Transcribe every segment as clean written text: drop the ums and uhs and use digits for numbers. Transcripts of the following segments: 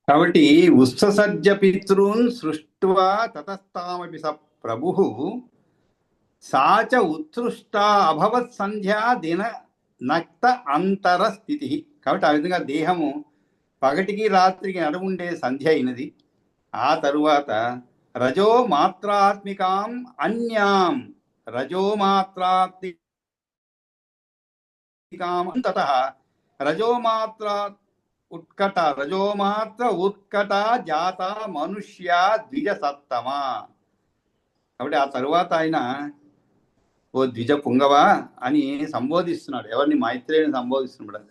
కాబట్టి ఉత్ససజ్జ పితॄన్ సృష్ట్వా తతస్తామపి స ప్రభు సాచ ఉత్సృష్ట అభవత్ సంధ్యా దిన నక్త అంతర స్థితి. కాబట్టి ఆ విధంగా దేహము పగటికి రాత్రికి నడుముండే సంధ్య అయినది. ఆ తరువాత రజో మాత్రాత్మికాం అన్యాం రజో మాత్రాత్మికాం తతః రజోమాత్ర ఉత్కట జాత మనుష్య ద్విజ సత్తమ. కాబట్టి ఆ తరువాత ఆయన ఓ ద్విజ పుంగవా అని సంబోధిస్తున్నాడు. ఎవరిని? మైత్రేయుని సంబోధిస్తున్నాడు.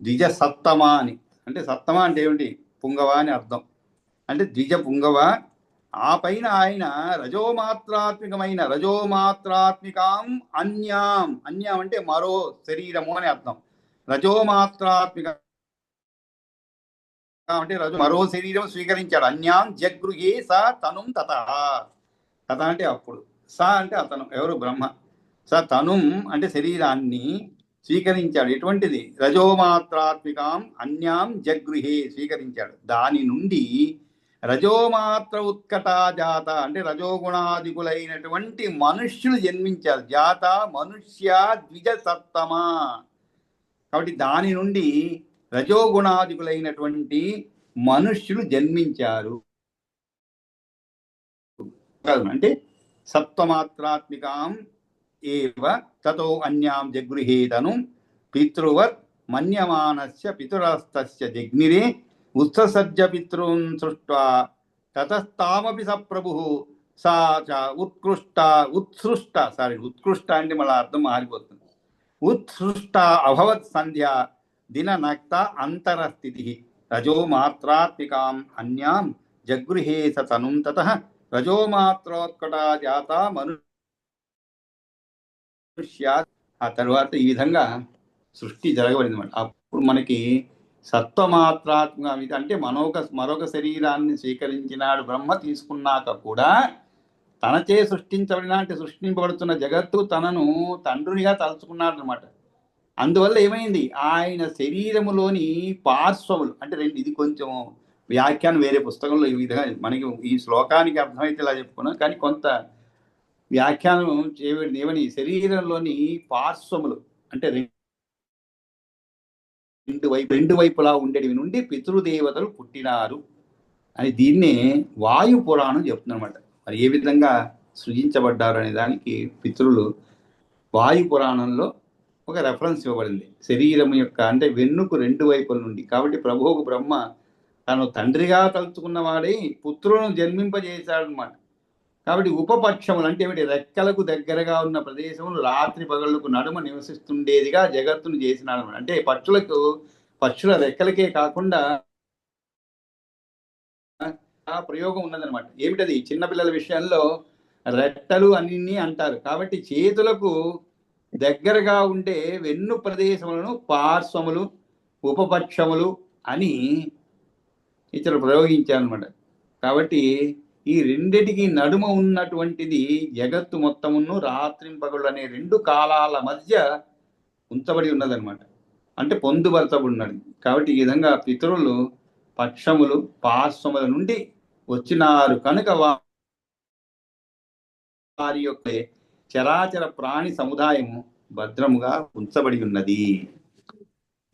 ద్విజ సత్తమ అని. అంటే సత్తమ అంటే ఏమిటి? పుంగవా అని అర్థం. అంటే ద్విజ పుంగవ. ఆ పైన ఆయన రజోమాత్రాత్మికాం అన్యాం. అన్యాం అంటే మరో శరీరము అని అర్థం. రజోమాత్రాత్మిక అంటే మరో శరీరం స్వీకరించాడు. అన్యాం జగృహే స తనుం తత. తత అంటే అప్పుడు, స అంటే అతను. ఎవరు? బ్రహ్మ. స తనుం అంటే శరీరాన్ని స్వీకరించాడు. ఎటువంటిది? రజోమాత్రాత్మికాం అన్యాం జగృహే స్వీకరించాడు. దాని నుండి రజోమాత్ర ఉత్కటా జాత అంటే రజోగుణాదికులైనటువంటి మనుష్యులు జన్మించారు. జాత మనుష్య ద్విజ సత్తమ. కాబట్టి దాని నుండి రజోగుణాదికులైనటువంటి మనుష్యులు జన్మించారు. అంటే సత్వమాత్రాత్మికాం ఏవ తతో అన్యాం జగృహేతను పితృవత్ మన్యమానస్య పితురస్తస్య జగ్నిరే ఉత్ససజ్జ పితॄన్ సృష్ట్వా తతస్తామపి స ప్రభుః సా చ ఉత్సృష్ట అంటే మళ్ళీ అర్థం మారిపోతుంది. ఉత్సృష్ట అభవత్ సంధ్య దిన నక్త అంతర స్థితి రజోమాత్రాత్మికాం అన్యాం జగృహే స తనుం తతః రజోమాత్రోత్కటా జాత మనుష్య. ఆ తర్వాత ఈ విధంగా సృష్టి జరగబడింది అన్నమాట. అప్పుడు మనకి సత్వమాత్రాత్మక అంటే మరొక శరీరాన్ని స్వీకరించినాడు బ్రహ్మ. తీసుకున్నాక కూడా తనచే సృష్టింపబడుతున్న జగత్తు తనను తండ్రునిగా తలుచుకున్నాడు అనమాట. అందువల్ల ఏమైంది? ఆయన శరీరములోని పార్శ్వములు అంటే రెండు. ఇది కొంచెం వ్యాఖ్యానం వేరే పుస్తకంలో ఈ విధంగా మనకి ఈ శ్లోకానికి అర్థమైతే ఇలా చెప్పుకున్నాం. కానీ కొంత వ్యాఖ్యానం చేయబడింది. ఏమని? శరీరంలోని పార్శ్వములు అంటే రెండు వైపులా ఉండేవి నుండి పితృదేవతలు పుట్టినారు అని దీన్నే వాయు పురాణం చెప్తుంది అనమాట. మరి ఏ విధంగా సృజించబడ్డారు అనే దానికి పితృలు వాయు పురాణంలో ఒక రెఫరెన్స్ ఇవ్వబడింది. శరీరం యొక్క అంటే వెన్నుకు రెండు వైపుల నుండి. కాబట్టి ప్రభువుకు బ్రహ్మ తను తండ్రిగా తలుచుకున్నవాడై పుత్రులను జన్మింపజేశాడు అనమాట. కాబట్టి ఉపపక్షములు అంటే ఏమిటి? రెక్కలకు దగ్గరగా ఉన్న ప్రదేశములు రాత్రి పగళ్లకు నడుమ నివసిస్తుండేదిగా జగత్తును చేసినాడు అనమాట. అంటే పక్షుల రెక్కలకే కాకుండా ఆ ప్రయోగం ఉన్నదనమాట. ఏమిటది? చిన్నపిల్లల విషయంలో రెట్టలు అన్ని అంటారు. కాబట్టి చేతులకు దగ్గరగా ఉండే వెన్ను ప్రదేశములను పార్శ్వములు ఉపపక్షములు అని ఇతరు ప్రయోగించారనమాట. కాబట్టి ఈ రెండిటికి నడుమ ఉన్నటువంటిది జగత్తు మొత్తమును రాత్రింపగళ్ళు అనే రెండు కాలాల మధ్య ఉంచబడి ఉన్నదనమాట. అంటే పొందుపరచబడినది. కాబట్టి ఈ విధంగా పితరులు పక్షములు పార్శ్వముల నుండి వచ్చినారు కనుక వారి యొక్క చరాచర ప్రాణి సముదాయము భద్రముగా ఉంచబడి ఉన్నది.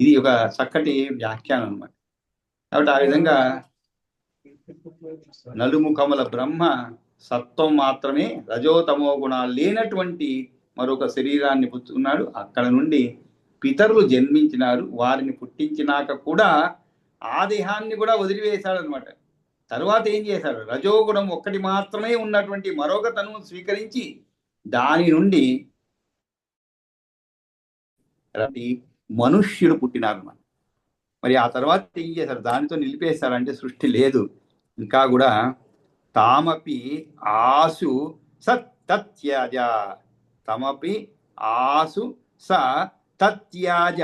ఇది ఒక చక్కటి వ్యాఖ్యానం అనమాట. కాబట్టి ఆ విధంగా నలుముఖముల బ్రహ్మ సత్వం మాత్రమే, రజోతమో గుణాలు లేనటువంటి మరొక శరీరాన్ని పుచ్చుకున్నాడు. అక్కడ నుండి పితరులు జన్మించినారు. వారిని పుట్టించినాక కూడా ఆ దేహాన్ని కూడా వదిలివేశాడు అనమాట. తరువాత ఏం చేశాడు? రజోగుణం ఒక్కటి మాత్రమే ఉన్నటువంటి మరొక తను స్వీకరించి దాని నుండి మనుష్యులు పుట్టినారు. మరి ఆ తర్వాత ఏం చేశారు? దానితో నిలిపేశారంటే సృష్టి లేదు. ఇంకా కూడా తామపి ఆసు సత్యాజ తమపి ఆసు స తత్యాజ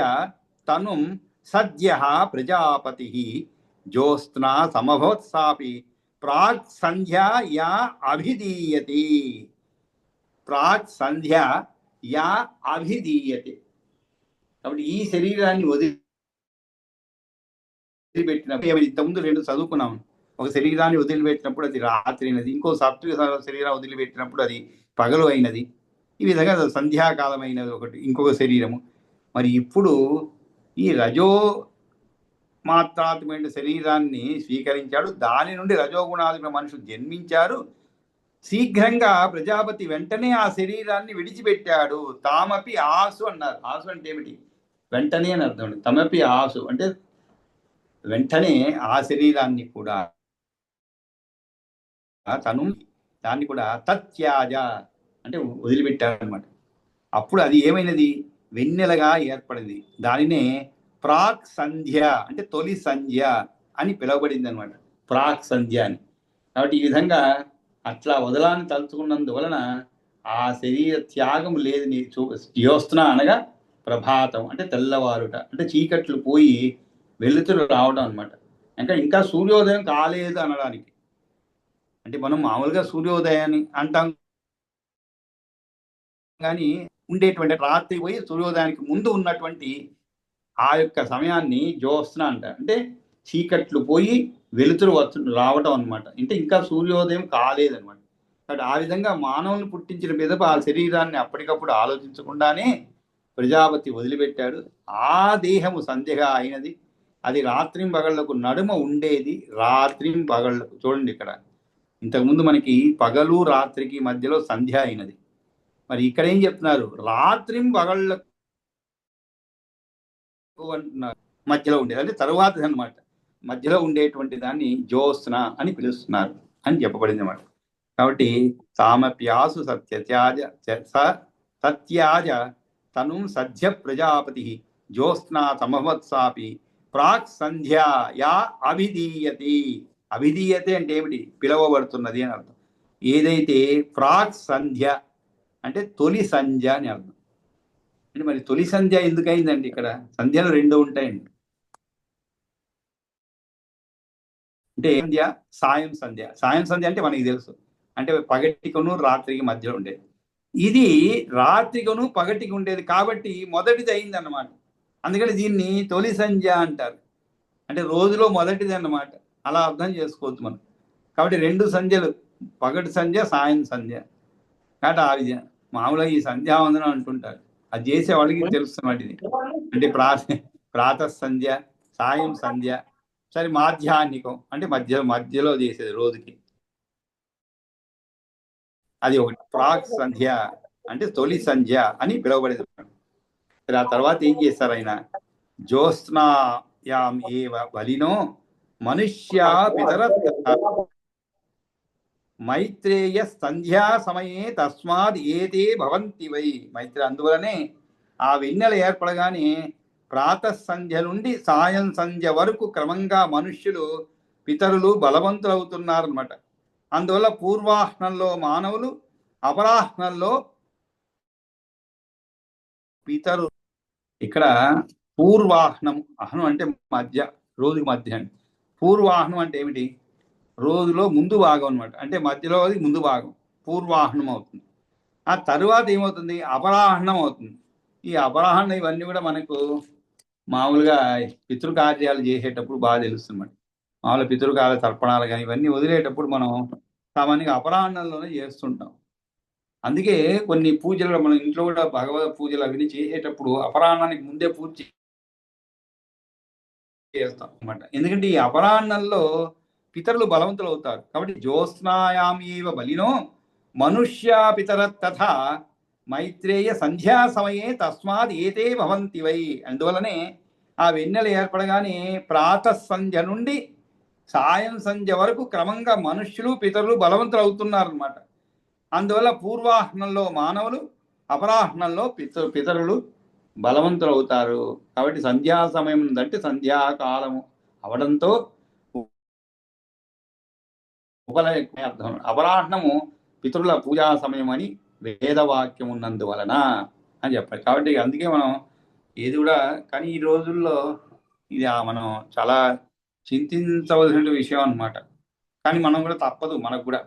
తనుం సద్య ప్రజాపతి జ్యోత్స్నా సమభోత్సాపి ప్రాక్ సంధ్యా యా అభిధీయతే. ప్రాక్ సంధ్యా యా అభిధీయతే. కాబట్టి ఈ శరీరాన్ని వదిలిపెట్టినప్పుడు ఏమైనా ఇంతకుముందు 2 చదువుకున్నాం. ఒక శరీరాన్ని వదిలిపెట్టినప్పుడు అది రాత్రి అయినది, ఇంకో సాత్విక శరీరం వదిలిపెట్టినప్పుడు అది పగలు అయినది. ఈ విధంగా సంధ్యాకాలం అయినది ఒకటి, ఇంకొక శరీరము. మరి ఇప్పుడు ఈ రజో మాత్రాత్మకమైన శరీరాన్ని స్వీకరించాడు, దాని నుండి రజోగుణాత్మక మనుషులు జన్మించారు. శీఘ్రంగా ప్రజాపతి వెంటనే ఆ శరీరాన్ని విడిచిపెట్టాడు. తామపి ఆసు అన్నారు. ఆసు అంటే ఏమిటి? వెంటనే అని అర్థం. తమపి ఆసు అంటే వెంటనే ఆ శరీరాన్ని కూడా తను దాన్ని కూడా తత్యాజ అంటే వదిలిపెట్టారనమాట. అప్పుడు అది ఏమైనది? వెన్నెలగా ఏర్పడింది. దానినే ప్రాక్ సంధ్య అంటే తొలి సంధ్య అని పిలువబడింది అనమాట. ప్రాక్ సంధ్య అని. కాబట్టి ఈ విధంగా అట్లా వదలాన్ని తలుచుకున్నందువలన ఆ శరీర త్యాగం లేదని జ్యోత్స్న అనగా ప్రభాతం అంటే తెల్లవారుట, అంటే చీకట్లు పోయి వెలుతురు రావడం అనమాట. ఇంకా సూర్యోదయం కాలేదు అనడానికి. అంటే మనం మామూలుగా సూర్యోదయాన్ని అంటాం కానీ ఉండేటువంటి రాత్రి పోయి సూర్యోదయానికి ముందు ఉన్నటువంటి ఆ యొక్క సమయాన్ని జ్యోత్స్న అంటారు. అంటే చీకట్లు పోయి వెలుతురు రావటం అనమాట. అంటే ఇంకా సూర్యోదయం కాలేదనమాట. కాబట్టి ఆ విధంగా మానవుని పుట్టించిన మీదప ఆ శరీరాన్ని అప్పటికప్పుడు ఆలోచించకుండానే ప్రజాపతి వదిలిపెట్టాడు. ఆ దేహము సంధ్యగా అయినది. అది రాత్రింపగళ్లకు నడుమ ఉండేది. రాత్రింపగళ్లకు చూడండి, ఇక్కడ ఇంతకుముందు మనకి పగలు రాత్రికి మధ్యలో సంధ్య అయినది. మరి ఇక్కడ ఏం చెప్తున్నారు? రాత్రింపగళ్లకు అంటున్నారు. మధ్యలో ఉండేది అంటే తరువాత అనమాట. మధ్యలో ఉండేటువంటి దాన్ని జ్యోత్స్న అని పిలుస్తున్నారు అని చెప్పబడింది అన్నమాట. కాబట్టి సామప్యాసు సత్యత్యాజ సత్యాజ తను సద్య ప్రజాపతి జ్యోత్స్నా సమవత్సాపి ప్రాక్ సంధ్యా యా అభిధీయతి. అభిధీయతే అంటే ఏమిటి? పిలవబడుతున్నది అని అర్థం. ఏదైతే ప్రాక్ సంధ్య అంటే తొలి సంధ్య అని అర్థం. అంటే మరి తొలి సంధ్య ఎందుకైందండి? ఇక్కడ సంధ్యలు 2 ఉంటాయండి. అంటే సంధ్య, సాయం సంధ్య. సాయం సంధ్య అంటే మనకి తెలుసు, అంటే పగటికును రాత్రికి మధ్యలో ఉండేది. ఇది రాత్రికును పగటికి ఉండేది కాబట్టి మొదటిది అయింది అన్నమాట. అందుకని దీన్ని తొలి సంధ్య అంటారు. అంటే రోజులో మొదటిది అన్నమాట. అలా అర్థం చేసుకోవచ్చు మనం. కాబట్టి 2 సంధ్యలు, పగటి సంధ్య, సాయం సంధ్య. కాబట్టి ఆ విధంగా మామూలుగా ఈ సంధ్యావందనం అంటుంటారు. అది చేసేవాడికి తెలుస్తున్నమాట ఇది. అంటే ప్రాతః సంధ్య, సాయం సంధ్య, సరే మాధ్యాహ్నికం అంటే మధ్యలో చేసేది రోజుకి, అది ఒకటి. ప్రాక్ సంధ్య అంటే తొలి సంధ్య అని పిలువబడేది. ఆ తర్వాత ఏం చేస్తారు ఆయన? జ్యోత్స్నాయాం ఏవ బలినో మనుష్యా పితర మైత్రేయ సంధ్యా సమయే తస్మాత్ ఏతే భవంతి వై. మైత్రి అందువలనే ఆ వెన్నెల ఏర్పడగానే ప్రాతః సంధ్య నుండి సాయం సంధ్య వరకు క్రమంగా మనుష్యులు పితరులు బలవంతులు అవుతున్నారన్నమాట. అందువల్ల పూర్వాహ్నంలో మానవులు, అపరాహ్నంలో పితరు. ఇక్కడ పూర్వాహ్నం, అహనం అంటే మధ్య, రోజుకి మధ్య అండి. పూర్వాహ్నం అంటే ఏమిటి? రోజులో ముందు భాగం అనమాట. అంటే మధ్యలో అది ముందు భాగం పూర్వాహ్నం అవుతుంది. ఆ తరువాత ఏమవుతుంది? అపరాహ్నం అవుతుంది. ఈ అపరాహ్నం ఇవన్నీ కూడా మనకు మామూలుగా పితృకార్యాలు చేసేటప్పుడు బాగా తెలుస్తుంది. మామూలుగా పితృకాల తర్పణాలు కానీ ఇవన్నీ వదిలేటప్పుడు మనం సామాన్యంగా అపరాహ్నంలోనే చేస్తుంటాం. అందుకే కొన్ని పూజలు మనం ఇంట్లో కూడా భగవద్ పూజలు అవన్నీ చేసేటప్పుడు అపరాహ్నానికి ముందే పూజ చేస్తాం అన్నమాట. ఎందుకంటే ఈ అపరాహ్నంలో పితరులు బలవంతులు అవుతారు. కాబట్టి జ్యోత్స్నాయామీవ బలినో మనుష్య పితర తథా మైత్రేయ సంధ్యా సమయే తస్మాత్ ఏతే భవంతి వై. అందువలనే ఆ వెన్నెల ఏర్పడగానే ప్రాతః సంధ్య నుండి సాయం సంధ్య వరకు క్రమంగా మనుష్యులు పితరులు బలవంతులు అవుతున్నారు అనమాట. అందువల్ల పూర్వాహ్నంలో మానవులు, అపరాహ్నంలో పితరులు బలవంతులు అవుతారు. కాబట్టి సంధ్యా సమయం అంటే సంధ్యాకాలము అవడంతో ఉపలయ అర్థం. అపరాహ్నము పితరుల పూజా సమయం అని వేదవాక్యం ఉన్నందువలన అని చెప్పాలి. కాబట్టి అందుకే మనం ఏది కూడా, కానీ ఈ రోజుల్లో ఇది మనం చాలా చింతించవలసిన విషయం అనమాట. కానీ మనం కూడా తప్పదు, మనకు కూడా.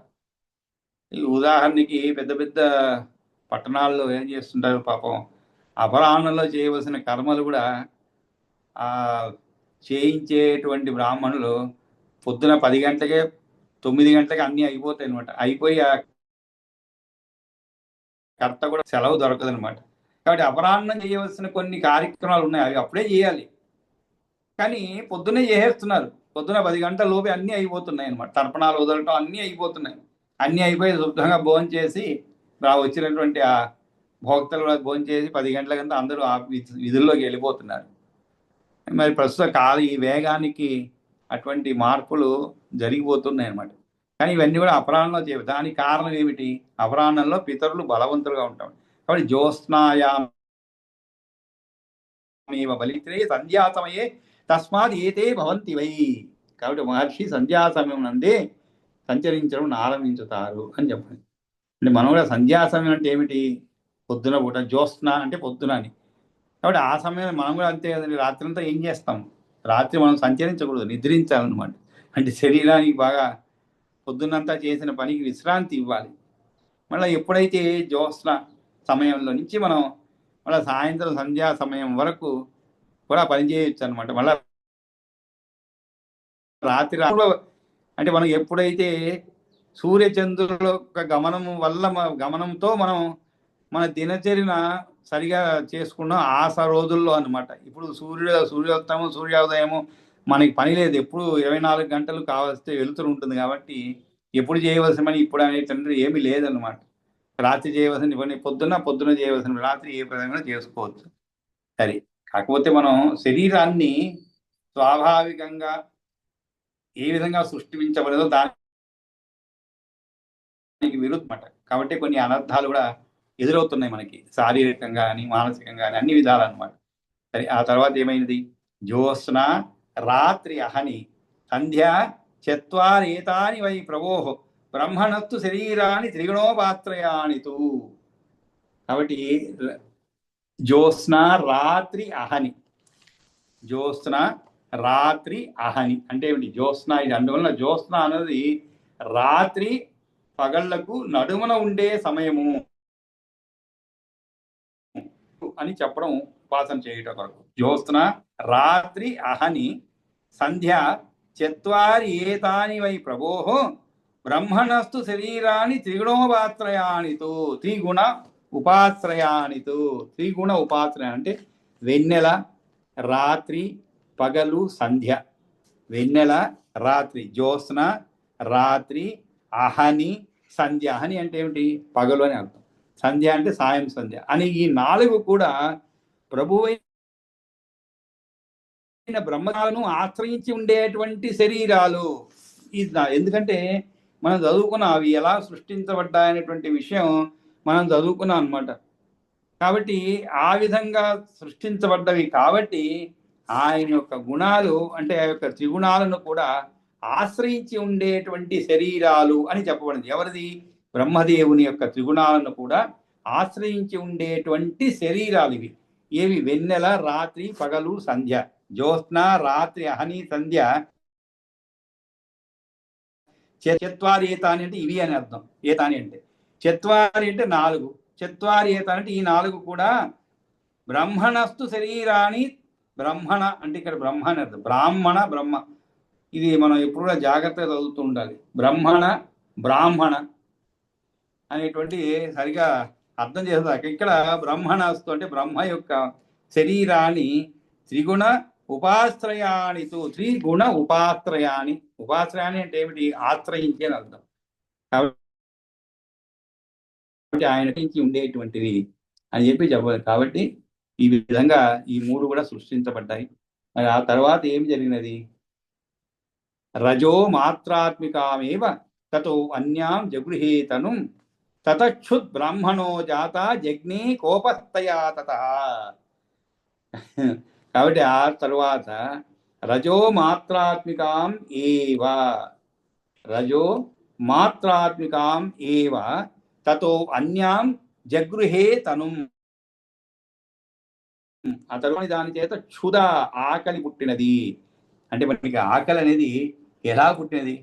ఈ ఉదాహరణకి పెద్ద పెద్ద పట్టణాల్లో ఏం చేస్తుంటారు పాపం, అపరాహ్నంలో చేయవలసిన కర్మలు కూడా చేయించేటువంటి బ్రాహ్మణులు పొద్దున 10 గంటలకే 9 గంటలకే అన్నీ అయిపోతాయి అనమాట. అయిపోయి ఆ కర్త కూడా సెలవు దొరకదు అనమాట. కాబట్టి అపరాహ్నం చేయవలసిన కొన్ని కార్యక్రమాలు ఉన్నాయి, అవి అప్పుడే చేయాలి. కానీ పొద్దున్నే చేసేస్తున్నారు. పొద్దున 10 గంటల లోపే అన్నీ అయిపోతున్నాయి అనమాట. తర్పణాలు వదలటం అన్నీ అయిపోతున్నాయి. అన్నీ అయిపోయి శుభ్రంగా భోజనం చేసి వచ్చినటువంటి ఆ భోక్తలు కూడా భోజనం చేసి 10 గంటలకంతా అందరూ ఆ విధుల్లోకి వెళ్ళిపోతున్నారు. మరి ప్రస్తుత ఈ వేగానికి అటువంటి మార్పులు జరిగిపోతున్నాయి అన్నమాట. కానీ ఇవన్నీ కూడా అపరాహ్నంలో చేయవు. దానికి కారణం ఏమిటి? అపరాహ్నంలో పితరులు బలవంతులుగా ఉంటాం. కాబట్టి జ్యోత్స్నాయామేవ బలిత్రే సంధ్యా సమయే తస్మాత్ ఏతే భవంతి వై. కాబట్టి మహర్షి సంధ్యా సమయం నందే సంచరించడం ఆరంభించుతారు అని చెప్పండి. అంటే మనం కూడా సంధ్యా సమయం అంటే ఏమిటి? పొద్దున పూట. జ్యోత్స్న అంటే పొద్దున అని. కాబట్టి ఆ సమయంలో మనం కూడా అంతే కదండి. రాత్రి అంతా ఏం చేస్తాం? రాత్రి మనం సంచరించకూడదు, నిద్రించాలన్నమాట. అంటే శరీరానికి బాగా పొద్దున్నంతా చేసిన పనికి విశ్రాంతి ఇవ్వాలి. మళ్ళీ ఎప్పుడైతే జ్యోత్స్న సమయంలో నుంచి మనం మళ్ళీ సాయంత్రం సంధ్యా సమయం వరకు కూడా పనిచేయచ్చు అనమాట. మళ్ళీ రాత్రి అంటే మనం ఎప్పుడైతే సూర్యచంద్రుల యొక్క గమనంతో మనం మన దినచర్యన సరిగా చేసుకున్నాం ఆ రోజుల్లో అనమాట. ఇప్పుడు సూర్యోత్తమం సూర్యోదయము మనకి పని లేదు. ఎప్పుడు 24 గంటలు కావస్తే వెలుతురు ఉంటుంది. కాబట్టి ఎప్పుడు చేయవలసిన పని ఇప్పుడు అనేటువంటి ఏమీ లేదన్నమాట. రాత్రి చేయవలసిన పని పొద్దున చేయవలసిన రాత్రి ఏ విధంగా చేసుకోవచ్చు. సరే, కాకపోతే మనం శరీరాన్ని స్వాభావికంగా ఏ విధంగా సృష్టించబడదో దానికి విరుద్ధమాట. కాబట్టి కొన్ని అనర్థాలు కూడా ఎదురవుతున్నాయి మనకి, శారీరకంగా కానీ మానసికంగా కానీ అన్ని విధాలన్నమాట. సరే, ఆ తర్వాత ఏమైనది? జ్యోత్స్న రాత్రి అహని సంధ్య చత్వారేతాని వై ప్రభోః బ్రహ్మణత్తు శరీరాన్ని త్రిగుణోపాత్రయానితు. కాబట్టి జ్యోత్స్న రాత్రి అహని. జ్యోత్స్న రాత్రి అహని అంటే ఏమిటి? జ్యోత్స్న ఇది అందువలన జ్యోత్స్న అనేది రాత్రి పగళ్లకు నడుమున ఉండే సమయము అని చెప్పడం ఉపాసన చేయటం కొరకు. జ్యోత్స్న రాత్రి అహని సంధ్య చత్వారి ఏతాని వై ప్రభోః బ్రహ్మణస్తు శరీరాన్ని త్రిగుణోపాత్రయానితో. త్రిగుణ ఉపాశ్రయానితో. త్రిగుణ ఉపాశ్రయ అంటే వెన్నెల, రాత్రి, పగలు, సంధ్య. వెన్నెల, రాత్రి, జ్యోత్స్న, రాత్రి, అహని, సంధ్య. అహని అంటే ఏమిటి? పగలు అని అర్థం. సంధ్య అంటే సాయం సంధ్య అని. ఈ 4 కూడా ప్రభువైన బ్రహ్మను ఆశ్రయించి ఉండేటువంటి శరీరాలు. ఎందుకంటే మనం చదువుకున్నాం అవి ఎలా సృష్టించబడ్డాయనేటువంటి విషయం మనం చదువుకున్నాం అనమాట. కాబట్టి ఆ విధంగా సృష్టించబడ్డవి కాబట్టి ఆయన యొక్క గుణాలు అంటే ఆ యొక్క త్రిగుణాలను కూడా ఆశ్రయించి ఉండేటువంటి శరీరాలు అని చెప్పబడింది. ఎవరిది? బ్రహ్మదేవుని యొక్క త్రిగుణాలను కూడా ఆశ్రయించి ఉండేటువంటి శరీరాలు ఇవి. ఏవి? వెన్నెల, రాత్రి, పగలు, సంధ్య. జ్యోత్స్న రాత్రి అహని సంధ్య చత్వారి ఏతాని అంటే ఇవి అని అర్థం. ఏతాని అంటే చత్వారి అంటే 4. చత్వారి ఏతాని అంటే ఈ 4 కూడా బ్రహ్మణస్తు శరీరాన్ని. బ్రహ్మణ అంటే ఇక్కడ బ్రహ్మ అని అర్థం. బ్రాహ్మణ బ్రహ్మ ఇది మనం ఎప్పుడు కూడా జాగ్రత్తగా చదువుతూ ఉండాలి. బ్రహ్మణ బ్రాహ్మణ అనేటువంటి సరిగా అర్థం చేస్తారు. ఇక్కడ బ్రహ్మణస్తు అంటే బ్రహ్మ యొక్క శరీరాన్ని త్రిగుణ ఉపాశ్రయానితో. త్రిగుణ ఉపాశ్రయాన్ని. ఉపాశ్రయాన్ని అంటే ఏమిటి? ఆశ్రయించి అని అర్థం. కాబట్టి ఆయన ఉండేటువంటివి అని చెప్పాలి. కాబట్టి ఈ విధంగా ఈ 3 కూడా సృష్టించబడ్డాయి. మరి ఆ తర్వాత ఏమి జరిగినది? రజో మాత్రాత్మికామేవ తతో అన్యాం జగృహేతను తతక్షుద్ బ్రాహ్మణో జాత జగ్నే కోపస్తయా తతః. కాబట్టి ఆ తరువాత రజో మాత్రాత్మికాం ఏవ. రజో మాత్రాత్మికాం ఏవ తతో అన్యాం జగృహేతను. ఆ తరువాత దాని చేత క్షుధ ఆకలి పుట్టినది. అంటే మనకి ఆకలి అనేది ఎలా పుట్టినది?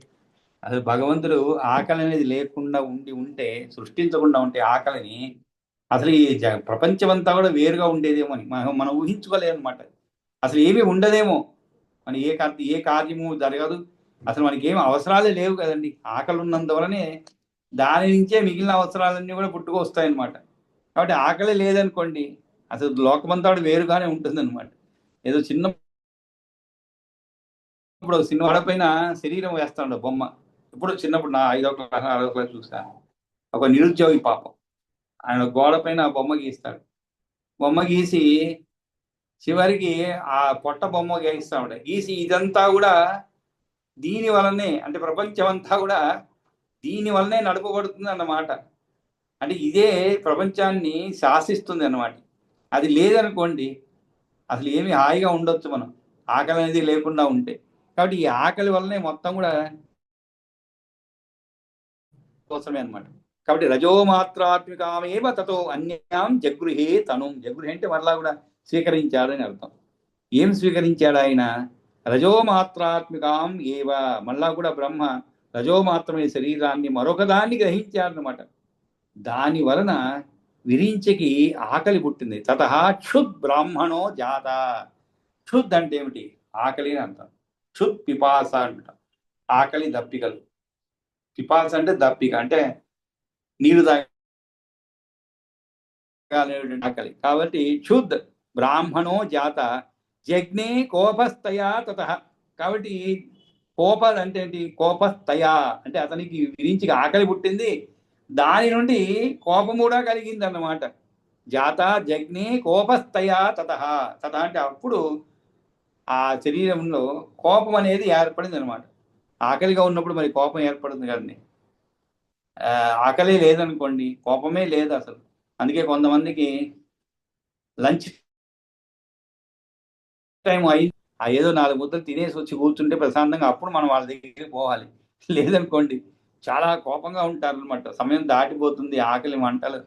అసలు భగవంతుడు ఆకలి అనేది లేకుండా ఉంటే, సృష్టించకుండా ఉంటే ఆకలిని, అసలు ఈ ప్రపంచమంతా కూడా వేరుగా ఉండేదేమో అని మనం ఊహించుకోలేమన్నమాట. అసలు ఏమీ ఉండదేమో. మన ఏ కార్యము జరగదు, అసలు మనకి ఏం అవసరాలే లేవు కదండి. ఆకలి ఉన్నందువలనే దాని నుంచే మిగిలిన అవసరాలన్నీ కూడా పుట్టుకొస్తాయన్నమాట. కాబట్టి ఆకలి లేదనుకోండి, అసలు లోకమంతా వేరుగానే ఉంటుంది అనమాట. ఏదో చిన్నప్పుడు సినిమా పైన శరీరం వేస్తాడు బొమ్మ. ఇప్పుడు చిన్నప్పుడు నా 5వ క్లాస్ 6వ క్లాస్ చూసాను. ఒక నిరుద్యోగి పాపం ఆయన గోడ పైన బొమ్మ గీస్తాడు. బొమ్మ గీసి చివరికి ఆ పొట్ట బొమ్మ గీస్తాడు. గీసి ఇదంతా కూడా దీని వలనే, అంటే ప్రపంచం అంతా కూడా దీని వల్లనే నడపబడుతుంది అన్నమాట. అంటే ఇదే ప్రపంచాన్ని శాసిస్తుంది అన్నమాట. అది లేదనుకోండి అసలు ఏమి హాయిగా ఉండొచ్చు మనం, ఆకలి అనేది లేకుండా ఉంటే. కాబట్టి ఈ ఆకలి వల్లనే మొత్తం కూడా కోసమే అనమాట. కాబట్టి రజోమాత్రాత్మికామేవ తతో అన్యాం జగృహే తను. జగృహే అంటే మరలా కూడా స్వీకరించాడని అర్థం. ఏం స్వీకరించాడు ఆయన? రజోమాత్రాత్మికాం ఏవ, మళ్ళా కూడా బ్రహ్మ రజోమాత్రమైన శరీరాన్ని మరొక దాన్ని గ్రహించాడనమాట. దాని వలన విరించకి ఆకలి పుట్టింది. తత క్షుద్ బ్రాహ్మణో జాత. క్షుద్ అంటే ఏమిటి? ఆకలి అని అంటాం. క్షుద్ పిపాస అంట, ఆకలి దప్పికలు. పిపాస అంటే దప్పిక, అంటే నీరు తాగాలి ఆకలి. కాబట్టి క్షుద్ బ్రాహ్మణో జాత జగ్నే కోపస్తయా తత. కాబట్టి కోపం అంటే ఏంటి? కోపస్తయా అంటే అతనికి విరించి ఆకలి పుట్టింది, దాని నుండి కోపం కూడా కలిగింది అన్నమాట. జాత జగ్నే కోపస్తయా తత. తత అంటే అప్పుడు ఆ శరీరంలో కోపం అనేది ఏర్పడింది అనమాట. ఆకలిగా ఉన్నప్పుడు మరి కోపం ఏర్పడుతుంది కదండి. ఆకలి లేదనుకోండి కోపమే లేదు అసలు. అందుకే కొంతమందికి లంచ్ టైం అయింది, ఏదో 4 ముద్దలు తినేసి వచ్చి కూర్చుంటే ప్రశాంతంగా, అప్పుడు మనం వాళ్ళ దగ్గరికి పోవాలి. లేదనుకోండి చాలా కోపంగా ఉంటారు అనమాట. సమయం దాటిపోతుంది, ఆకలి మంటలు,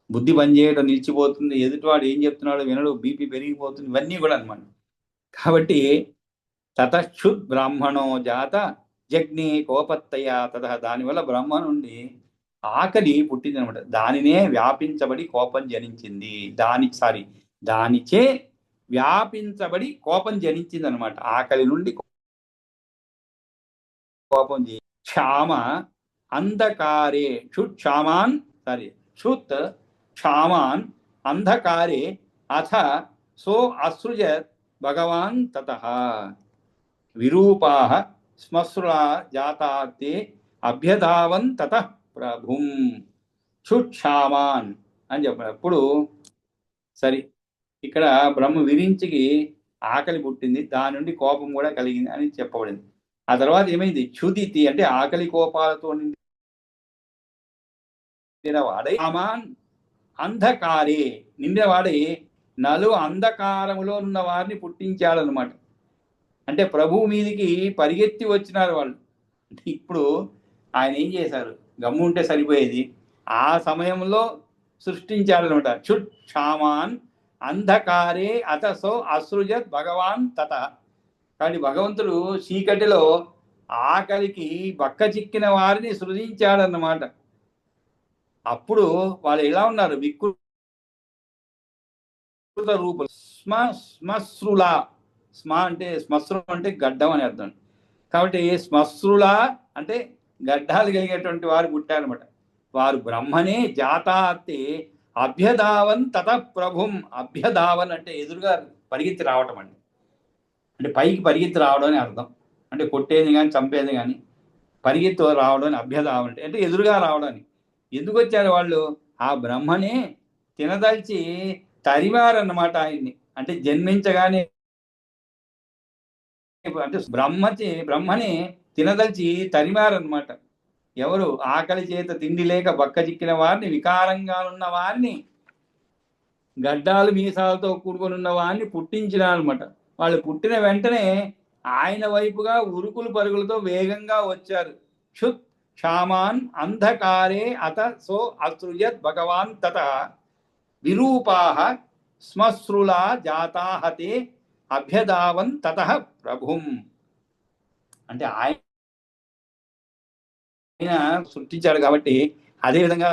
బుద్ధి పనిచేయడం నిలిచిపోతుంది, ఎదుటివాడు ఏం చెప్తున్నాడో వినడు, బీపీ పెరిగిపోతుంది, ఇవన్నీ కూడా అనమాట. కాబట్టి తతక్షుద్ బ్రాహ్మణో జాత జగ్ని కోపత్తయ తత. దానివల్ల బ్రహ్మ నుండి ఆకలి పుట్టింది అనమాట. దానినే వ్యాపించబడి కోపం జనించింది. దానిచే వ్యాపించబడి కోపం జనించింది అనమాట. ఆకలి నుండి కోపం. క్షామ అంధకారే క్షుత్ క్షామాన్ క్షుత్ క్షామాన్ అంధకారే అథ సో అసృజత్ భగవాన్ తతః విరూపాః శ్మశ్రులా జాతాతే అభ్యధావన్ తతః ప్రభుం. క్షుత్ క్షామాన్ అని చెప్పినప్పుడు సరే, ఇక్కడ బ్రహ్మ విరించికి ఆకలి పుట్టింది, దాని నుండి కోపం కూడా కలిగింది అని చెప్పబడింది. ఆ తర్వాత ఏమైంది? క్షుదితి అంటే ఆకలి కోపాలతో నిండినవాడై అమాన్ అంధకారే, నిండినవాడై నలు అంధకారములో ఉన్న వారిని పుట్టించాడనమాట. అంటే ప్రభువు మీదికి పరిగెత్తి వచ్చినారు వాళ్ళు. ఇప్పుడు ఆయన ఏం చేశారు? గమ్ము ఉంటే సరిపోయేది, ఆ సమయంలో సృష్టించాడనమాట. క్షుత్ క్షామాన్ అంధకారే అతసో అసృజత్ భగవాన్ తత. కాబట్టి భగవంతుడు చీకటిలో ఆకలికి బక్క చిక్కిన వారిని సృజించాడన్నమాట. అప్పుడు వాళ్ళు ఎలా ఉన్నారు? వికృత రూపులు. శ్మశ్రులా, అంటే శ్మశ్రు అంటే గడ్డం అని అర్థం. కాబట్టి శ్మశ్రులా అంటే గడ్డాలు కలిగేటువంటి వారు పుట్టారనమాట. వారు బ్రహ్మనే జాతాతే అభ్యధావన్ తత ప్రభుం. అభ్యధావన్ అంటే ఎదురుగా పరిగెత్తి రావటం అండి, అంటే పైకి పరిగెత్తి రావడం అని అర్థం. అంటే కొట్టేది కానీ చంపేది కానీ పరిగెత్తు రావడం అని అభ్యధావన్ అంటే ఎదురుగా రావడానికి. ఎందుకు వచ్చారు వాళ్ళు? ఆ బ్రహ్మనే తినదలిచి తరిమారన్నమాట ఆయన్ని. అంటే జన్మించగానే అంటే బ్రహ్మని తినదలిచి తరిమారన్నమాట. ఎవరు? ఆకలి చేత తిండి లేక బక్క చిక్కిన వారిని, వికారంగా ఉన్న వారిని, గడ్డాలు మీసాలతో కూడుకొని ఉన్న వారిని పుట్టించినారనమాట. వాళ్ళు పుట్టిన వెంటనే ఆయన వైపుగా ఉరుకులు పరుగులతో వేగంగా వచ్చారు. క్షుత్ క్షామాన్ అంధకారే అత సో అసృజత్ భగవాన్ తత విరూపాః శ్మశ్రులా జాతాహతే అభ్యధావన్ తతః ప్రభుం. అంటే ఆయన సృష్టించాడు కాబట్టి అదేవిధంగా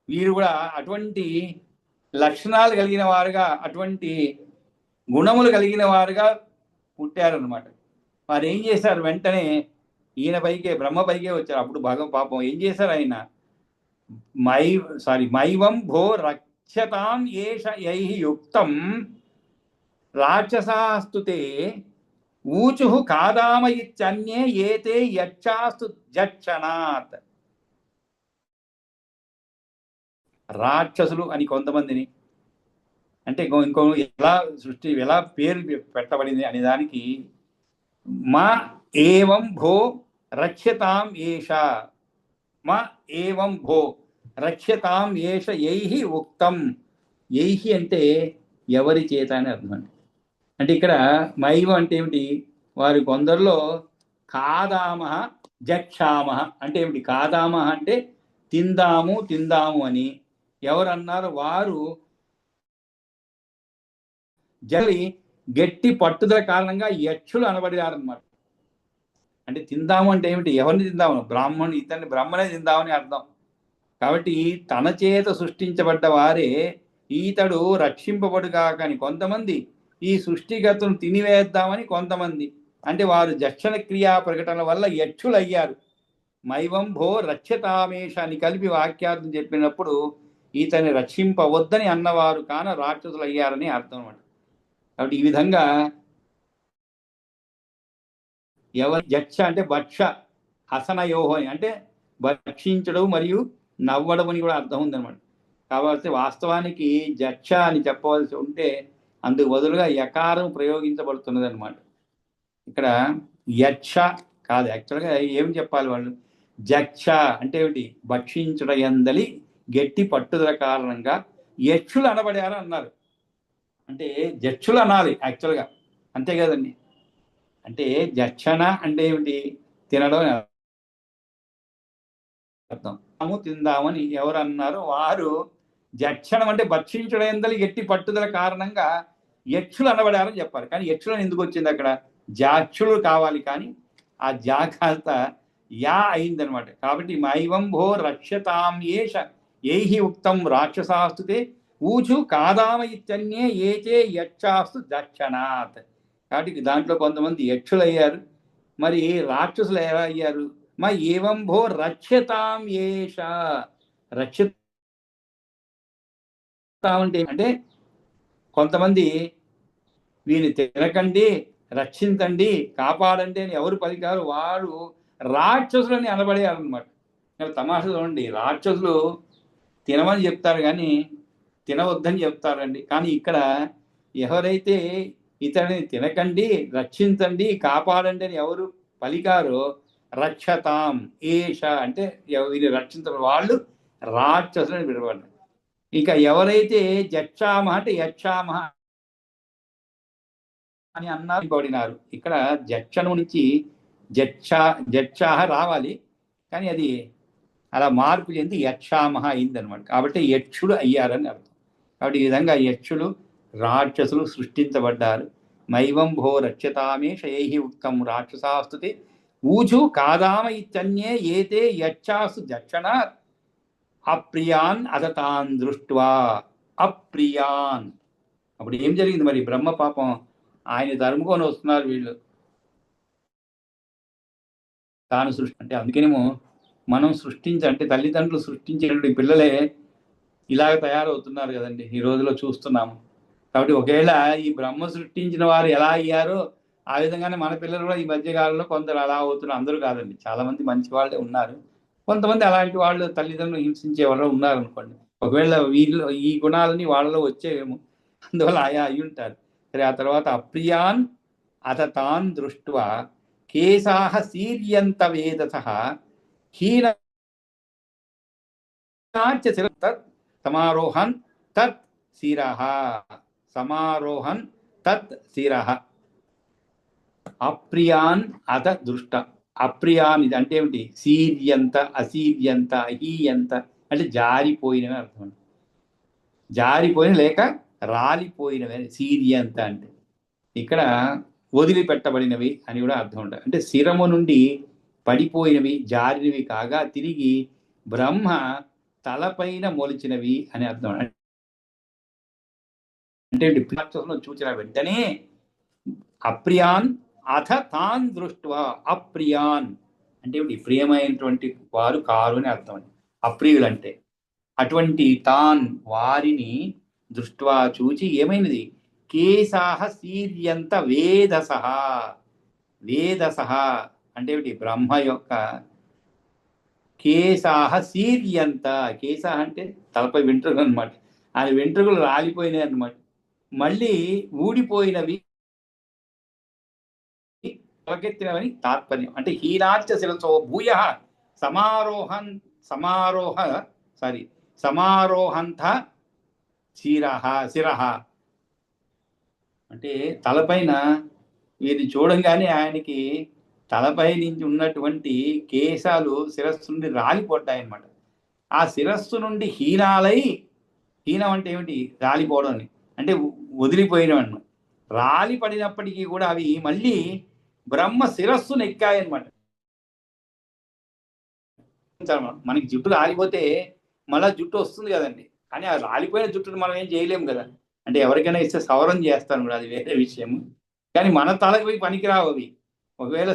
వీరు కూడా అటువంటి లక్షణాలు కలిగిన వారుగా, అటువంటి గుణములు కలిగిన వారుగా పుట్టారనమాట. వారు ఏం చేశారు, వెంటనే ఈయన పైకే బ్రహ్మ పైకే వచ్చారు. అప్పుడు పాపం ఏం చేశారు ఆయన, మైవం భో రక్షతాం ఏష యై యుక్తం రాక్షసాస్తుతే ఊచు కాదామ ఇత్యన్యే ఏతే యక్షాస్తు జక్షణాత్. రాక్షసులు అని కొంతమందిని, అంటే ఇంకో ఎలా పేరు పెట్టబడింది అనే దానికి, మా ఏవం భో రక్షతాం ఏష, మా ఏవం భో రక్షతాం ఏష యైహి ఉక్తం. యైహి అంటే ఎవరి చేత అని అర్థం అండి. అంటే ఇక్కడ మైవం అంటే ఏమిటి, వారి కొందరిలో కాదామ జక్షామ అంటే ఏమిటి, కాదామ అంటే తిందాము అని ఎవరు అన్నారు, వారు జరి గట్టి పట్టుదల కారణంగా యక్షులు అనబడినారనమాట. అంటే తిందాము అంటే ఏమిటి, ఎవరిని తిందాము, ఇతన్ని బ్రహ్మనే తిందామని అర్థం. కాబట్టి తన చేత సృష్టించబడ్డ వారే ఈతడు రక్షింపబడుగా కానీ కొంతమంది, ఈ సృష్టిగతులను తినివేద్దామని కొంతమంది, అంటే వారు జక్షణ క్రియా ప్రకటన వల్ల యక్షులు అయ్యారు. మైవం భో రక్షతామేష అని కలిపి వాక్యార్థం చెప్పినప్పుడు ఈతని రక్షింపవద్దని అన్నవారు కాన రాక్షసులు అయ్యారని అర్థం అన్నమాట. కాబట్టి ఈ విధంగా ఎవరి జక్ష అంటే భక్ష హసనయోహో అంటే భక్షించడం మరియు నవ్వడం అని కూడా అర్థం ఉందన్నమాట. కాబట్టి వాస్తవానికి జక్ష అని చెప్పవలసి ఉంటే అందుకు బదులుగా యకారం ప్రయోగించబడుతున్నది అనమాట. ఇక్కడ యక్ష కాదు, యాక్చువల్గా ఏం చెప్పాలి వాళ్ళు, జక్ష అంటే ఏమిటి, భక్షించుట ఎందలి గట్టి పట్టుదల కారణంగా యక్షులు అనబడారు అన్నారు. అంటే జక్షులు అనాలి యాక్చువల్గా, అంతే కదండి. అంటే జక్షణ అంటే ఏమిటి, తినడం అర్థం. తిందామని ఎవరు అన్నారు, వారు జక్షణం అంటే భక్షించడం ఎందలి గట్టి పట్టుదల కారణంగా యక్షులు అనబడారని చెప్పారు. కానీ యక్షులను ఎందుకు వచ్చింది అక్కడ, జాక్షులు కావాలి, కానీ ఆ జా కాస్త యా అయిందనమాట. కాబట్టి మైవం భో రక్షతాం ఏష ఏహి ఉక్తం రాక్షసాస్తుతే ఊచు కాదామ ఇత్యన్యే ఏచే యక్షాస్తు దక్షణాత్. కాబట్టి దాంట్లో కొంతమంది యక్షులు అయ్యారు, మరి రాక్షసులు ఎలా అయ్యారు, మా ఏవం భో రక్షతాం ఏష. రక్షతాం అంటే కొంతమంది వీని తినకండి, రక్షించండి, కాపాడండి అని ఎవరు పలికారు, వారు రాక్షసులని అనబడేయారనమాట. తమాషా చూడండి, రాక్షసులు తినమని చెప్తారు కానీ తినవద్దని చెప్తారండి. కానీ ఇక్కడ ఎవరైతే ఇతడిని తినకండి, రక్షించండి, కాపాడండి అని ఎవరు పలికారో రక్షతాం ఏష అంటే వీరిని రక్షించడం వాళ్ళు రాక్షసులని పిలువబడ్డారు. ఇక ఎవరైతే జక్షామ అంటే యక్షామ అని అన్నారు, ఇక్కడ జక్షణం నుంచి జక్షాహ రావాలి, కానీ అది అలా మార్పు చెంది యక్షామహ అయిందనమాట. కాబట్టి యక్షులు అయ్యారని అర్థం. కాబట్టి ఈ విధంగా యక్షులు రాక్షసులు సృష్టించబడ్డారు. మైవం భో రక్షతామేష ఏహి ఉక్తం రాక్షసాస్తుతే ఊచు కాదామ ఇత్యన్యే ఏతే యక్షాసు జక్షణాత్ అప్రియాన్ అదతాన్ దృష్ట్వా. అప్రియాన్ అప్పుడు ఏం జరిగింది మరి, బ్రహ్మ పాపం ఆయన తరుముకొని వస్తున్నారు వీళ్ళు, తాను సృష్టి అంటే అందుకేనేమో మనం అంటే తల్లిదండ్రులు సృష్టించేటువంటి పిల్లలే ఇలాగ తయారవుతున్నారు కదండి, ఈ రోజులో చూస్తున్నాము. కాబట్టి ఒకవేళ ఈ బ్రహ్మ సృష్టించిన వారు ఎలా అయ్యారో ఆ విధంగానే మన పిల్లలు కూడా ఈ మధ్యకాలంలో కొందరు అలా అవుతున్నారు. అందరూ కాదండి, చాలా మంది మంచి వాళ్ళే ఉన్నారు, కొంతమంది అలాంటి వాళ్ళు తల్లిదండ్రులు హింసించే వాళ్ళు ఉన్నారు అనుకోండి. ఒకవేళ వీళ్ళు ఈ గుణాలని వాళ్ళలో వచ్చేవేమో, అందువల్ల ఆయా అయి ఉంటారు. సరే, ఆ తర్వాత అప్రియాన్ అతతాన్ దృష్ట్వా కేశాహ సీర్యంత వేదసః హీన సమారోహన్ తత్ శిరః. సమారోహన్ తత్ శిరః. అప్రియాన్ అత దృష్ట. అప్రియాన్ ఇది అంటే ఏమిటి, సీర్యంత, అసీర్యంత, హీయంత అంటే జారిపోయినవి అర్థం అండి. జారిపోయిన లేక రాలిపోయినవి సీర్యంత అంటే ఇక్కడ వదిలిపెట్టబడినవి అని కూడా అర్థం ఉంటుంది. అంటే శిరము నుండి పడిపోయినవి, జారినవి కాగా తిరిగి బ్రహ్మ తలపైన మొలిచినవి అని అర్థం. అంటే చూసిన వెంటనే అప్రియాన్ అథ తాన్ దృష్ట్వా, అప్రియాన్ అంటే ప్రియమైనటువంటి వారు కారు అని అర్థం అండి. అప్రియులు అంటే అటువంటి తాన్ వారిని దృష్ట్వా చూచి ఏమైనది, కేశాహ సీర్యంత వేదసహ. వేదసహ అంటే బ్రహ్మ యొక్క కేశాహ సీర్యంత. కేశాహ అంటే తలపై వెంట్రుకలు అనమాట. ఆ వెంట్రుకలు రాలిపోయినాయి అనమాట. మళ్ళీ ఊడిపోయినవి తలకెత్తినవని తాత్పర్యం. అంటే హీనాచ శిరసో భూయ సమారోహన్ సమారోహ సారీ సమారోహంత శిరహ అంటే తలపైన వీరిని చూడంగానే ఆయనకి తలపై నుంచి ఉన్నటువంటి కేశాలు శిరస్సు నుండి రాలిపోతాయన్నమాట. ఆ శిరస్సు నుండి హీనాలై, హీనం అంటే ఏమిటి, రాలిపోవడం అంటే వదిలిపోయినవన్నమాట. రాలి పడినప్పటికీ కూడా అవి మళ్ళీ బ్రహ్మ శిరస్సును ఎక్కాయన్నమాట. మనకి జుట్టు రాలిపోతే మళ్ళా జుట్టు వస్తుంది కదండి, కానీ ఆ రాలిపోయిన జుట్టును మనం ఏం చేయలేము కదా. అంటే ఎవరికైనా ఇస్తే సవరం చేస్తాను కూడా, అది వేరే విషయం. కానీ మన తలకు పోయి పనికిరావు అవి. ఒకవేళ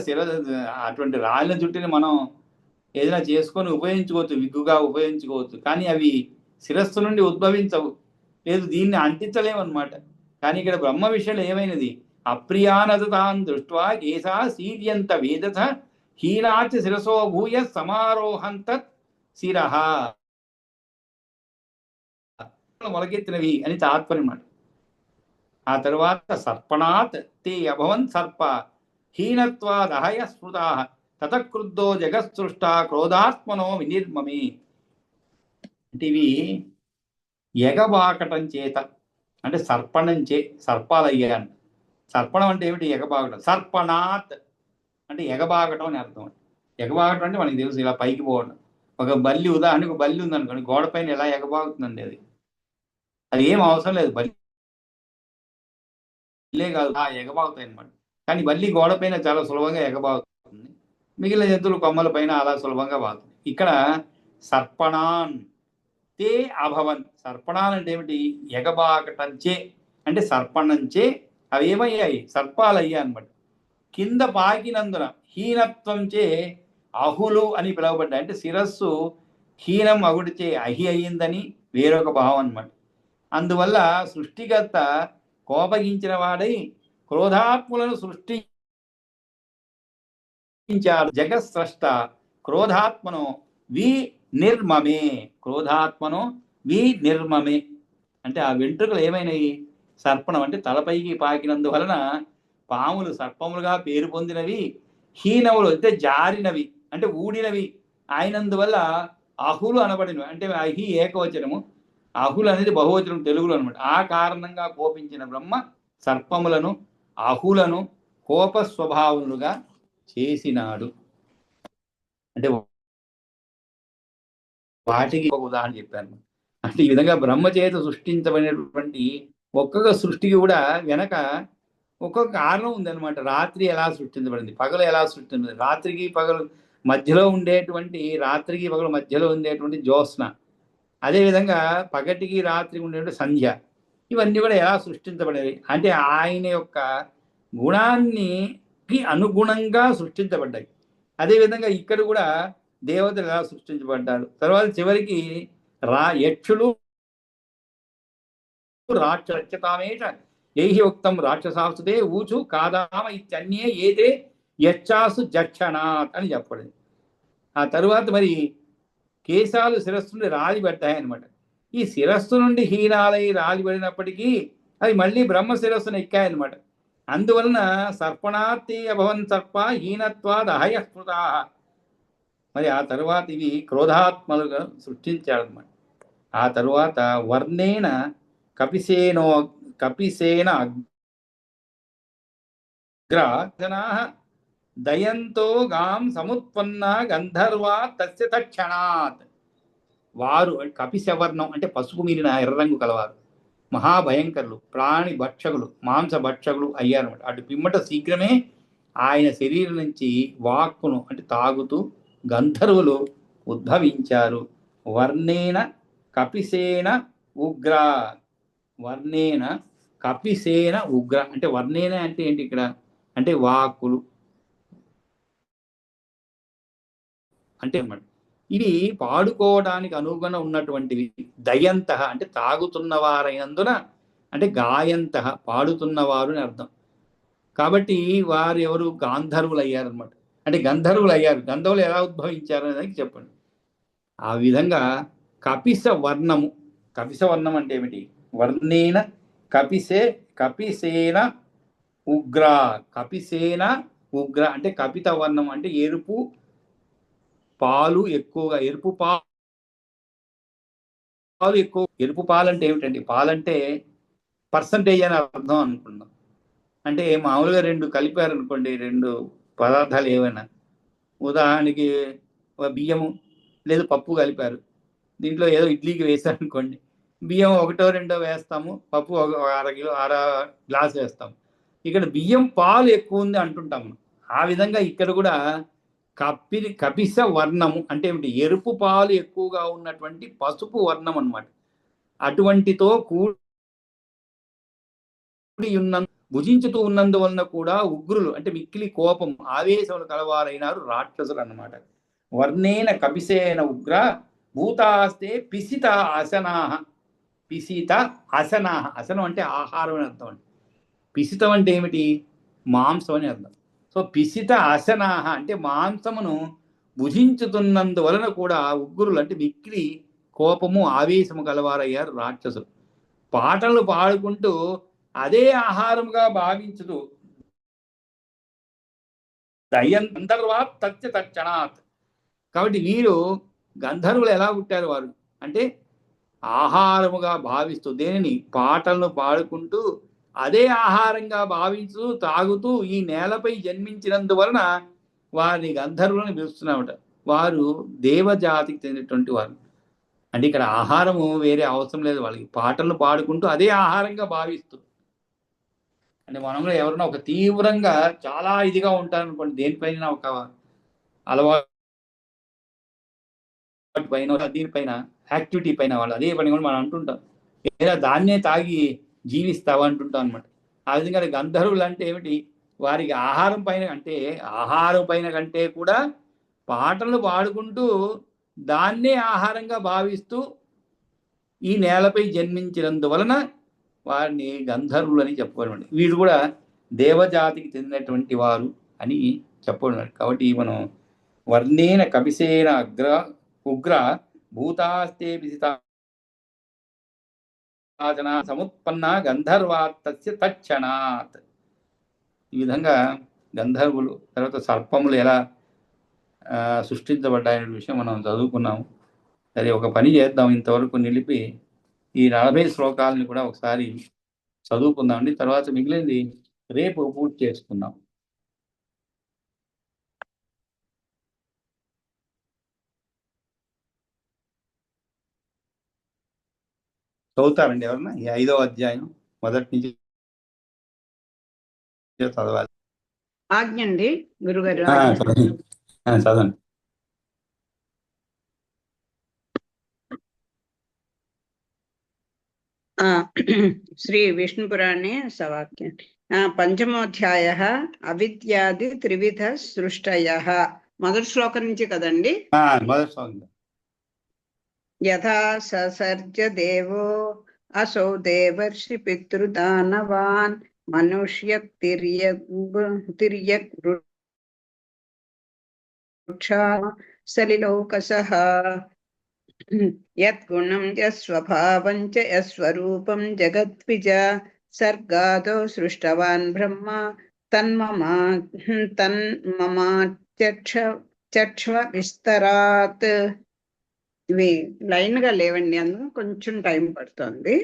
అటువంటి రాలిన జుట్టుని మనం ఏదైనా చేసుకొని ఉపయోగించుకోవచ్చు, విగ్గుగా ఉపయోగించుకోవచ్చు, కానీ అవి శిరస్సు నుండి ఉద్భవించవు, లేదు దీన్ని అంటించలేమన్నమాట. కానీ ఇక్కడ బ్రహ్మ విషయంలో ఏమైనది, అప్రియానతాన్ దృష్ట్వా కేశా సీర్యంత వేదస హీనాచ శిరసో భూయ సమారోహంత శిరః మొలకెత్తినవి అని తాత్పర్యం అన్నమాట. ఆ తర్వాత సర్పణాత్ తే అభవన్ సర్ప హీనత్వాదహయ స్మృతా తతక్రుద్ధో జగత్సృష్ట క్రోధాత్మనో వినిర్మమి. అంటే ఇవి ఎగబాకటం చేత, అంటే సర్పణం చే సర్పాలయ్యాను. సర్పణం అంటే ఏమిటి, ఎగబాకటం. సర్పణాత్ అంటే ఎగబాకటం అని అర్థం. ఎగబాకటం అంటే మనకి తెలుసు, ఇలా పైకి పోవడం. ఒక బల్లి, ఉదాహరణకు బల్లి ఉందనుకోండి, గోడ పైన ఎలా ఎగబాగుతుందండి, అది ఏం అవసరం లేదు, బల్లే కాదు ఎగబాగుతాయి అనమాట. కానీ బల్లి గోడ పైన చాలా సులభంగా ఎగబాగుతుంది, మిగిలిన జంతువులు కొమ్మల పైన అలా సులభంగా బాగుతుంది. ఇక్కడ సర్పణాన్ తే అభవన్. సర్పణాన్ అంటే ఏమిటి, ఎగబాకటంచే, అంటే సర్పణంచే అవి ఏమయ్యాయి, సర్పాలు అయ్యాయి అనమాట. కింద పాకినందున హీనత్వంచే అహులు అని పిలువబడ్డాయి. అంటే శిరస్సు హీనం అగుడిచే అహి అయ్యిందని వేరొక భావం అనమాట. అందువల్ల సృష్టికర్త కోపగించిన వాడై క్రోధాత్ములను సృష్టించారు. జగత్స్రష్ట క్రోధాత్మను వినిర్మమే. క్రోధాత్మను వినిర్మమే అంటే ఆ వెంట్రుకలు ఏమైనాయి, సర్పణం అంటే తలపైకి పాకినందువలన పాములు సర్పములుగా పేరు పొందినవి, హీనములు అంటే జారినవి, అంటే ఊడినవి అయినందువల్ల అహులు అనబడినవి. అంటే అహి ఏకవచనము, అహులు అనేది బహువచనం తెలుగులో అనమాట. ఆ కారణంగా కోపించిన బ్రహ్మ సర్పములను అహులను కోప స్వభావములుగా చేసినాడు. అంటే వాటికి ఒక ఉదాహరణ చెప్పాను. అంటే ఈ విధంగా బ్రహ్మ చేత సృష్టించబడినటువంటి ఒక్కొక్క సృష్టికి కూడా వెనక ఒక్కొక్క కారణం ఉందన్నమాట. రాత్రి ఎలా సృష్టించబడింది, పగలు ఎలా సృష్టించబడింది, రాత్రికి పగలు మధ్యలో ఉండేటువంటి, రాత్రికి పగలు మధ్యలో ఉండేటువంటి జ్యోత్స్న, అదేవిధంగా పగటికి రాత్రికి ఉండేటువంటి సంధ్య, ఇవన్నీ కూడా ఎలా సృష్టించబడేవి అంటే ఆయన యొక్క గుణానికి అనుగుణంగా సృష్టించబడ్డాయి. అదేవిధంగా ఇక్కడ కూడా దేవతలు ఎలా సృష్టించబడ్డారు. తర్వాత చివరికి యక్షులు రాక్షతామేష ఏహి ఉక్తం రాక్షసాసుదే ఊచు కాదామ ఇత్యన్యే ఏదే యచ్చాసు జక్షణాత్ అని చెప్పడం. ఆ తరువాత మరి కేశాలు శిరస్సు నుండి రాలిపడ్డాయన్నమాట. ఈ శిరస్సు నుండి హీనాలై రాలిపడినప్పటికీ అవి మళ్ళీ బ్రహ్మ శిరస్సును ఎక్కాయన్నమాట. అందువలన సర్పణాత్తే అభవన్ సర్ప హీనత్వాద్ అహయస్మృతా. మరి ఆ తరువాత ఇవి క్రోధాత్మలుగా సృష్టించాడనమాట. ఆ తరువాత వర్ణేన కపిసేన అగ్రజనా దయంతో గాం సముత్పన్న గంధర్వా తస్య తక్షణాత్. వారు కపిశవర్ణం అంటే పసుపు మీరిన ఎర్రరంగు కలవారు, మహాభయంకరులు, ప్రాణి భక్షకులు, మాంస భక్షకులు అయ్యారన్నమాట. అటు పిమ్మట శీఘ్రమే ఆయన శరీరం నుంచి వాక్కును అంటే తాగుతూ గంధర్వులు ఉద్భవించారు. వర్ణేన కపిసేన ఉగ్ర. వర్ణేన కపిసేన ఉగ్ర అంటే వర్ణేన అంటే ఏంటి ఇక్కడ అంటే వాక్కులు అంటే అన్నమాట. ఇది పాడుకోవడానికి అనుగుణంగా ఉన్నటువంటివి. దయంత అంటే తాగుతున్న వారైనందున అంటే గాయంత పాడుతున్నవారు అని అర్థం. కాబట్టి వారు ఎవరు గాంధర్వులు అయ్యారనమాట. అంటే గంధర్వులు అయ్యారు. గంధర్వులు ఎలా ఉద్భవించారు అనేది చెప్పండి. ఆ విధంగా కపిస వర్ణము. కపిస వర్ణం అంటే ఏమిటి? వర్ణేన కపిసేన ఉగ్ర. కపిసేన ఉగ్ర అంటే కపిత వర్ణం అంటే ఎరుపు పాలు ఎక్కువగా, ఎరుపు పాలు ఎక్కువ. ఎరుపు పాలు అంటే ఏమిటండి? పాలంటే పర్సంటేజ్ అని అర్థం అనుకున్నాం. అంటే మామూలుగా రెండు కలిపారనుకోండి, రెండు పదార్థాలు ఏవైనా, ఉదాహరణకి బియ్యము లేదు పప్పు కలిపారు, దీంట్లో ఏదో ఇడ్లీకి వేసారనుకోండి, బియ్యం ఒకటో రెండో వేస్తాము, పప్పు అర గ్లాస్ వేస్తాము. ఇక్కడ బియ్యం పాలు ఎక్కువ ఉంది అంటుంటాము. ఆ విధంగా ఇక్కడ కూడా కపిస వర్ణము అంటే ఏమిటి? ఎరుపు పాలు ఎక్కువగా ఉన్నటువంటి పసుపు వర్ణం అన్నమాట. అటువంటితో కూడి ఉన్న భుజించుతూ ఉన్నందువలన కూడా ఉగ్రులు అంటే మిక్కిలి కోపం ఆవేశములు కలవారైనారు రాక్షసులు అన్నమాట. వర్ణేన కపిసేన ఉగ్ర భూతాస్తే పిసిత అసనాహ. పిసిత అసనాహ. అసనం అంటే ఆహారం అని అర్థం అండి. పిసితం అంటే ఏమిటి? మాంసం అని అర్థం. సో పిసిత అసనాహ అంటే మాంసమును భుజించుతున్నందువలన కూడా ఉగ్రులు అంటే మిక్కిలి కోపము ఆవేశము కలవారయ్యారు రాక్షసులు. పాటలు పాడుకుంటూ అదే ఆహారంగా భావించుతూ గంధర్వాత్ తక్షణాత్. కాబట్టి వీరు గంధర్వులు ఎలా పుట్టారు? వారు అంటే ఆహారముగా భావిస్తూ దేనిని? పాటలను పాడుకుంటూ అదే ఆహారంగా భావించు తాగుతూ ఈ నేలపై జన్మించినందువలన వారిని గంధర్వులను పిలుస్తున్నామట. వారు దేవజాతికి చెందినటువంటి వారు. అంటే ఇక్కడ ఆహారము వేరే అవసరం లేదు వాళ్ళకి. పాటలను పాడుకుంటూ అదే ఆహారంగా భావిస్తూ, అంటే మనం కూడా ఎవరైనా ఒక తీవ్రంగా చాలా ఇదిగా ఉంటారనుకోండి, దేనిపైన ఒక అలవాటు పైన దీనిపైన యాక్టివిటీ పైన వాళ్ళు అదే పని కూడా మనం అంటుంటాం, లేదా దాన్నే తాగి జీవిస్తావా అంటుంటాం అనమాట. ఆ విధంగా గంధర్వులు అంటే ఏమిటి? వారికి ఆహారం పైన అంటే ఆహారం పైన కంటే కూడా పాటలు పాడుకుంటూ దాన్నే ఆహారంగా భావిస్తూ ఈ నేలపై జన్మించినందువలన వారిని గంధర్వులు అని చెప్పబడి, వీరు కూడా దేవజాతికి చెందినటువంటి వారు అని చెప్పబడినారు. కాబట్టి మనం వర్ణేన కపిసేన ఉగ్ర భూతాస్తే సముత్పన్న గంధర్వాత్ తక్షణాత్. ఈ విధంగా గంధర్వులు తర్వాత సర్పములు ఎలా సృష్టించబడ్డాయనే విషయం మనం చదువుకున్నాము. సరే, ఒక పని చేద్దాం, ఇంతవరకు నిలిపి ఈ 40 శ్లోకాలని కూడా ఒకసారి చదువుకుందామండి. తర్వాత మిగిలింది రేపు పూర్తి చేసుకుందాం. చదువుతారండి ఎవరన్నా? ఈ 5వ అధ్యాయం మొదటి నుంచి చదవాలి. ఆజ్ఞండి గురుగారు. చదవండి. శ్రీ విష్ణుపురాణే సవాక్యం. పంచమోధ్యాయ అవిద్యాది త్రివిధ సృష్టయ. మొదటి శ్లోకం నుంచి కదండి. మొదటి శ్లోకం. యథా ససర్జ దేవో అసౌ దేవర్షి పితృదానవాన్ మనుష్య తిర్యక్ వృక్షా సలిలోకసః. యద్గుణం యస్వభావం చ యస్వరూపం జగద్విజ సర్గాదో సృష్టవాన్ బ్రహ్మ తన్మమాచక్ష్వ విస్తరాత్. ఇవి లైన్ గా లేవండి, అందులో కొంచెం టైం పడుతుంది.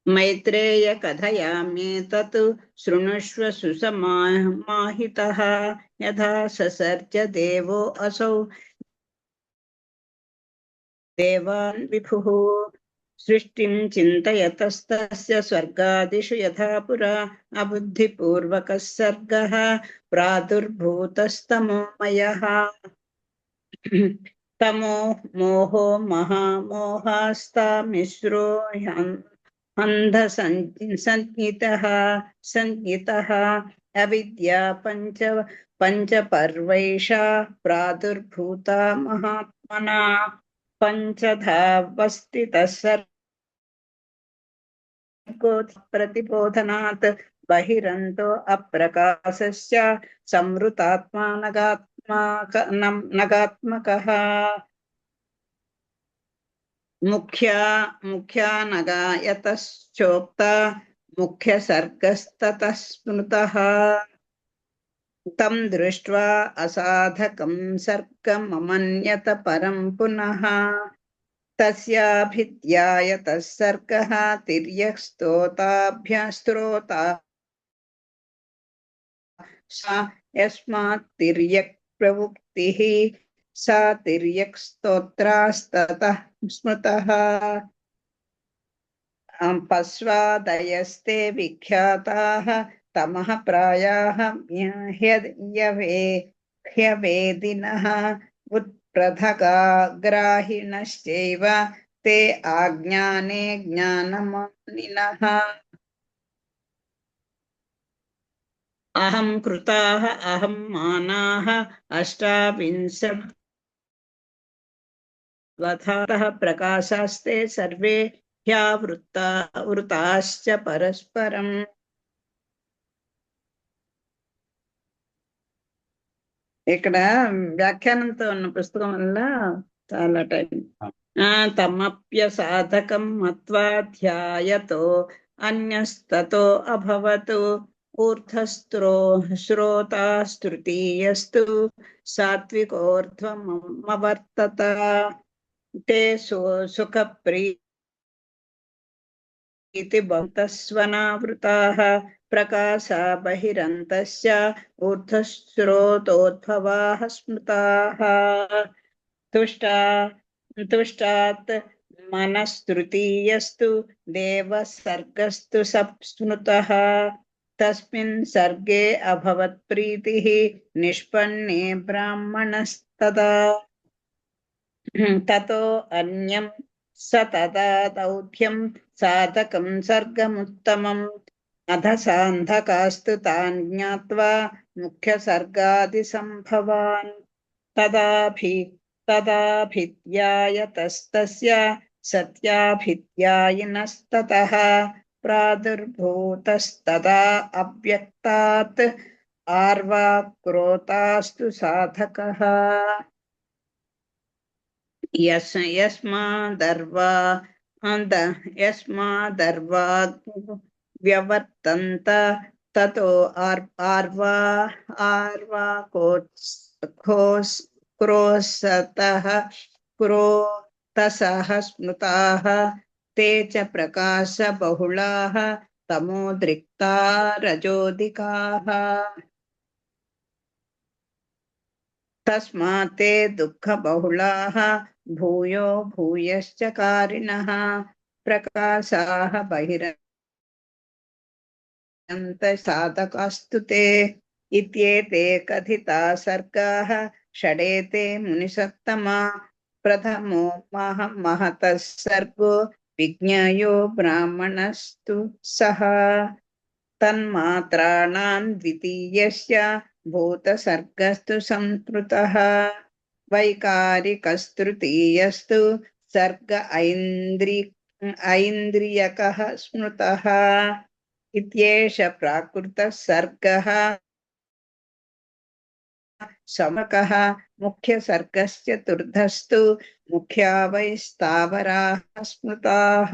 మైత్రేయ కథయామ్యేతత్ శృణుష్వ సుసమాహితః. యథా ససర్జ దేవో అసౌ దేవాన్ విభుః సృష్టిం చింతయతస్తస్య స్వర్గాదిషు యథా పురా అబుద్ధిపూర్వకః సర్గః ప్రాదుర్భూతస్తమోమయః. తమో మోహో మహామోహాస్తామిశ్రో अन्धसंज्ञितः संज्ञितः अविद्या पञ्चपर्वैषा प्रादुर्भूता महात्मना पञ्चधा वस्थितः सर्गो प्रतिबोधनात् बहिरन्तो अप्रकाशस्य संवृतात्मा नगात्मकः मुख्या नगा यतश्चोक्ता मुख्यसर्गस्ततः स्मृतः तं दृष्ट्वा असाधकं सर्गममन्यत परं पुनः तस्याभिध्यायतः सर्गः तिर्यक् सा यस्मात् तिर्यक् प्रवृत्तिः सा तिर्यक् स्तोत्रास्ततः स्मृतः पश्वादयस्ते विख्याताः तमः प्रायाः ह्यवेदिनः उत्प्रथगाग्राहिणश्चैव ते आज्ञाने ज्ञानमानिनः अहं कृताः अहं मानाः अष्टाविंशवथाः प्रकाशास्ते सर्वे वृताश्च परस्परम् ఇక్కడ వ్యాఖ్యానంతో ఉన్న పుస్తకం వల్ల చాలా టైం తమప్య సాధకం మత్వా ధ్యాయతో అన్యస్తతో అభవతు ఊర్ధ్వస్త్రో శ్రోతాస్తృతీయస్తు సాత్వికోర్ధ్వమవర్తత తే సుఖప్రీతి భక్తస్వనావృతాః ప్రకాశా బహిరంతస్య ఊర్ధ్వశ్రోతోద్భవాః స్మృతాః తుష్టాత్ మనస్తృతీయస్తు దేవసర్గస్తు సప్స్మృతః తస్మిన్ సర్గే అభవత్ ప్రీతిః నిష్పన్నే బ్రాహ్మణస్తదా తతో అన్యం స తదా దౌఢ్యం సాధకం సర్గముత్తమం అధ సాంధకాస్తు తాన్ జ్ఞాత్వా ముఖ్యసర్గాదిసంభవాన్ తదాభిధ్యాయతస్తస్య సత్యాభిధ్యాయినస్తతః ప్రాదుర్భూతస్తదా అవ్యక్తాత్ ఆర్వాక్రోతాస్తు సాధకః యస్మాదర్వా వ్యవర్తంత తతో క్రోశతః క్రోతసః స్మృతాః తే చ ప్రకాశ బహుళాః తమోద్రిక్తా రజోదికాః తస్మాత్ తే దుఃఖ బహుళాః భూయో భూయశ్చ కారిణః ప్రకాశాః బహిరంత సాధకాస్తు తే ఇత్యేతే కథితా సర్గాః షడేతే మునిసత్తమా ప్రథమో మహతః సర్గో విజ్ఞేయో బ్రాహ్మణస్తు సహ తన్మాత్రాణాం ద్వితీయస్య భూతసర్గస్తు సంస్కృతః వైకారికస్తృతీయస్తు సర్గ ఐంద్రియకః స్మృతః ఇత్యేష ప్రాకృతః సర్గः సమకః ముఖ్యసర్గశ్చతుర్థస్తు ముఖ్యా వై స్థావరాः స్మృతాः